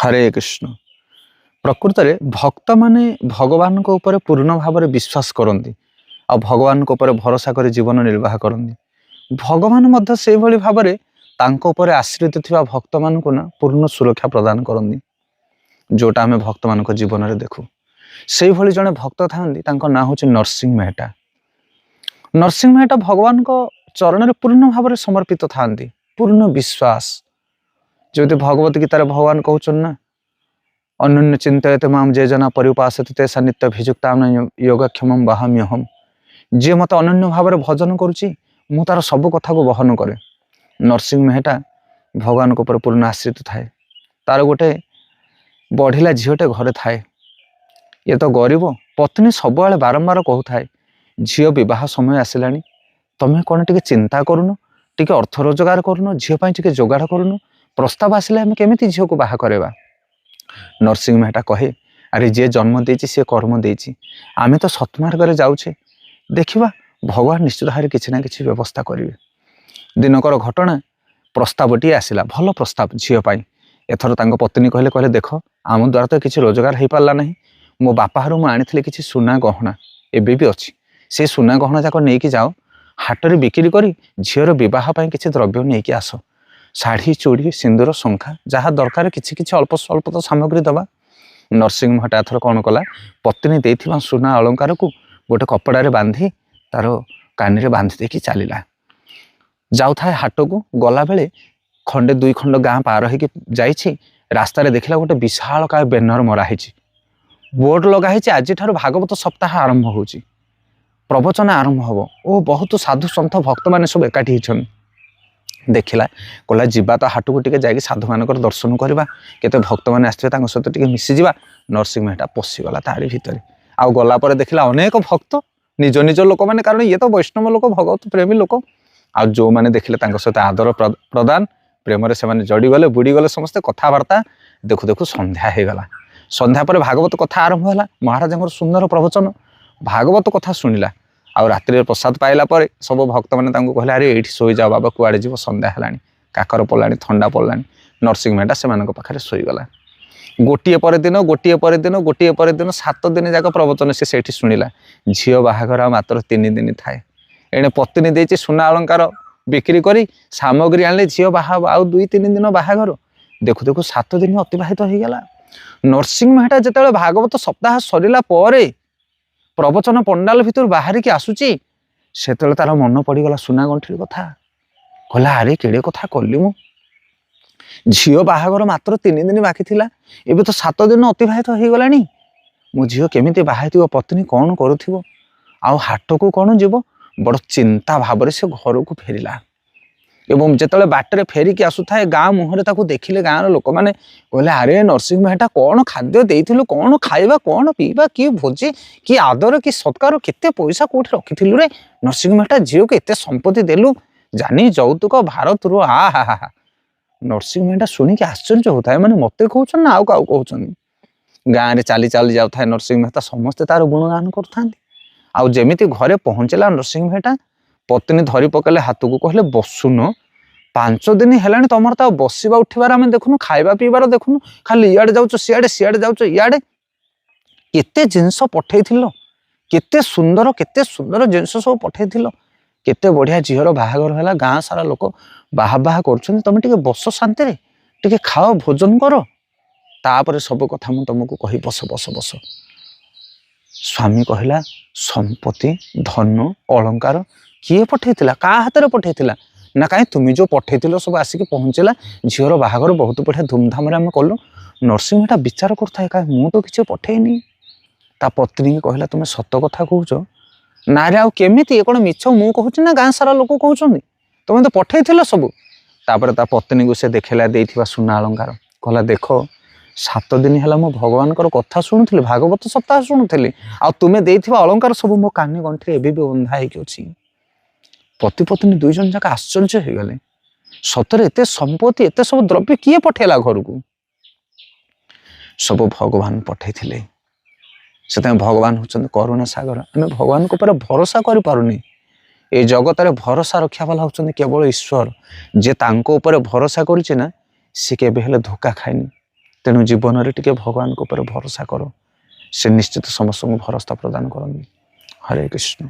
हरे कृष्ण। प्रकृत रे भक्त माने भगवान को ऊपर पूर्ण भाव में विश्वास करती आ भगवान को ऊपर भरोसा कर जीवन निर्वाह करती। भगवान मध्य से भली भाव में तांको ऊपर आश्रित थिबा भक्त मानकु ना पूर्ण सुरक्षा प्रदान करती, जोटा आम भक्त मान जीवन में देखू। से भली जड़े भक्त था ना हूँ नरसिंह मेहटा। नरसिंह मेहटा भगवान को चरण में पूर्ण भाव में समर्पित था, पूर्ण विश्वास। जो भगवत गीतार भगवान कहउछन ना, अनन्य चिंतित माम जे जना परिपासते ते सानित्य भिजुक्ताम योगक्षम वहाम्यहम। जे मत अनन्य भाव में भजन करुच्ची मु तार सब कथा को बहन करे। नरसिंह मेहटा भगवान को ऊपर पूर्ण आश्रित थाए। तार गोटे बढ़िला झीटे घरे थाए। ये तो गरीब पत्नी सब बारंबार कहूए, झील बह समय आसला, तुम्हें कौन टे चिंता करूनु, टे अर्थ रोजगार करूनु, झीपाई टे जोगाड़ करूनु, प्रस्ताव आसिले आम केमी झील को बाहा करवा। नरसिंह मेहटा कहे, अरे जे जन्म देची सी कर्म देची, आमे तो सत्मार्ग रे जाउछे, देखिबा भगवान निश्चित भाव किसी ना किसी व्यवस्था करेंगे। दिनकर घटना प्रस्तावटी आसला, भल प्रस्ताव झीपाई। एथर तांको पत्नी कहले कहले देख आम द्वारा तो किसी रोजगार हो पारा ना, मो बापा हर मु आनी किसी सुना गहना एबे भी अच्छी, से सुना गहना जाक नहीं जाओ हाट बिक्री कर झीर बह किसी द्रव्य नहीं कि आस, शाढ़ी चूड़ी सिंदूर शंखा जहाँ दरकार किसी किसी अल्प स्वल्प तो सामग्री दबा। नरसिंह मेहटा एथर कौन कला, पत्नी देथिबा सुना अलंकार को गोटे कपड़े बांधी तार कानी रे बांधी देकी चलला। जाऊ था हाट को गला बेले खंडे दुई खंड गाँ पार होगी जाइछि, रास्ता रे देखला गोटे विशाल काय बैनर मराही, बोर्ड लगाई आज भागवत सप्ताह आरंभ होची, प्रवचन आरंभ हम ओ बहुत साधु सन्थ भक्त मैंने सब एकाठी होछन। देखला कहला जीवा तो हाट को टे जाकि साधु मान दर्शन करवा, केते भक्त मैंने आसते सहित टे मिसीजा। नरसिंह मेहटा पशिगला तारी भितर, आउ गला पर देखला अनेक भक्त निज निज लोक मैंने, कारण ये तो वैष्णव लोक भगवत प्रेमी लोक, आ जो मैंने देखले सहित आदर प्रदान प्रेम से मैंने जड़ी गले बुड़ी गले, समस्ते कथबार्ता देखु देखु संध्या हो गला। संध्या पर भागवत कथा आरंभ है, महाराज सुंदर प्रवचन भागवत कथा शुणिला। आउ रात्रि प्रसाद पाइला पर सब भक्त मैंने कहले, अरे ये शोई जाओ बाबा, कुआड़े जीव संध्या है, काकर पड़ा थंडा पड़ा। नरसिंह मेहटा से पाखे शोईगला। गोटे पर दिन गोटे पर दिन गोटे पर दिन 7 दिन जाक प्रवचन से शुणिला। झील बाहाघर मात्र 3 दिन थाए। एणे पत्नी देची सुना अलंकार बिक्री करी सामग्री आने झील बाहा आउ 2-3 दिन बाहाघर। देखु देखु 7 दिन अतिबाहित हो गला। नरसिंह मेहटा जिते भागवत सप्ताह सरला प्रवचन पंडाल भितर बाहरिकी आसुची, सेतेले तार मन पड़गला सुना गंठी कथा। कहला अरे केड़े कथा कली मु, झील बाहाघर मात्र 3 दिन बाकी थिला, एबे तो 7 दिन अतिबाहित हो गला। मो झील केमिति बाहाइथिबो, पत्नी कौन करुथिबो, आउ हाट को कौन जीव, बड़ चिंता भाव से घर को फेरिला। एवं जिते बाटर फेरिकी आसुए गाँ मुहर देखिले गाँव लोक मैंने कहले, अरे नरसिंह मेहटा कौन खाद्य देइथिलु, कौन खाइबा कौन पीवा, कि भोजी कि आदर कि सत्कार, केते पैसा कोठी रखिथिलु रे, नरसिंह मेहटा झील को एते संपत्ति देलु, जानी जौतुक भारत रू आ हा हा। नरसिंह मेहटा शुणिक आश्चर्य होता है, मैंने मत कहउछन ना आउ काउ कहउछन। गाँव में चली चली जाऊे नरसिंह मेहता, समस्ते तार गुणगान कर। आउ जेमिति घरे पहुँचला नरसिंह मेहटा, पत्नी धरी पकेले हाथ को, कहले बसुन 5 दिन है तुम तो बसवा उठबार आम देखुनु, खाइबा पीबार देखुनु, खाली इे जाऊँ सियाड़े सियाड़े जाऊँ इे, केते जिनस पठेइथिलो, केते सुंदर जिनस सब पठेइथिलो, केते बढ़िया झीर बाहाघर है, गाँ सारा लोक बाहा बाहा कर, तुम टे बस शांति टे खाओ भोजन कर, तापर सब कथा मु तुमको कही, बस बस बस। स्वामी कहला संपत्ति धन अलंकार किए पठेइथिला, का हाथ में पठेइथिला ना, कहीं तुम जो पठेइथिलो सब आसिक पहुँचला, झीर बाहाघर बहुत बढ़िया धूमधाम आम कलु। नरसिंह मेहटा विचार करता कहीं मु तो किसी पठेइनी। ता पत्नी कहला, तुम सत कथा कहूच ना रे, आमिति कौन मिछ मु कहूँ ना गाँ सारा लोक कहते, तुम तो पठेइथिल सब। तापर ता पत्नी को से देखला देइथिबा सुना अलंकार, कहला देख 7 दिन है मो भगवान कथा शुणुली, भागवत सप्ताह शुणुली, आ तुमे देइथिबा अलंकार सब मो कानी गंठी एबे भी बंधा होइकी अछि। पति पत्नी 2 जन जाक आश्चर्य हो गले, सतरे एते संपत्ति एते सब द्रव्य किए पठेला घर को, सब भगवान पठेइथिले। से भगवान होचंद करुणा सागर, आम भगवान को भरोसा कर पारुनी। ए जगत रे भरोसा रखा वाला होचंद केवल ईश्वर, जे तांको ऊपर भरोसा करिछि ना, से केबे हेले धोखा खाइनी, ତେଣୁ ଜୀବନରେ ଟିକେ ଭଗବାନଙ୍କ ଉପରେ ଭରସା କର। ସେ ନିଶ୍ଚିତ ସମସ୍ତଙ୍କୁ ଭରସା ପ୍ରଦାନ କରନ୍ତି। ହରେ କୃଷ୍ଣ।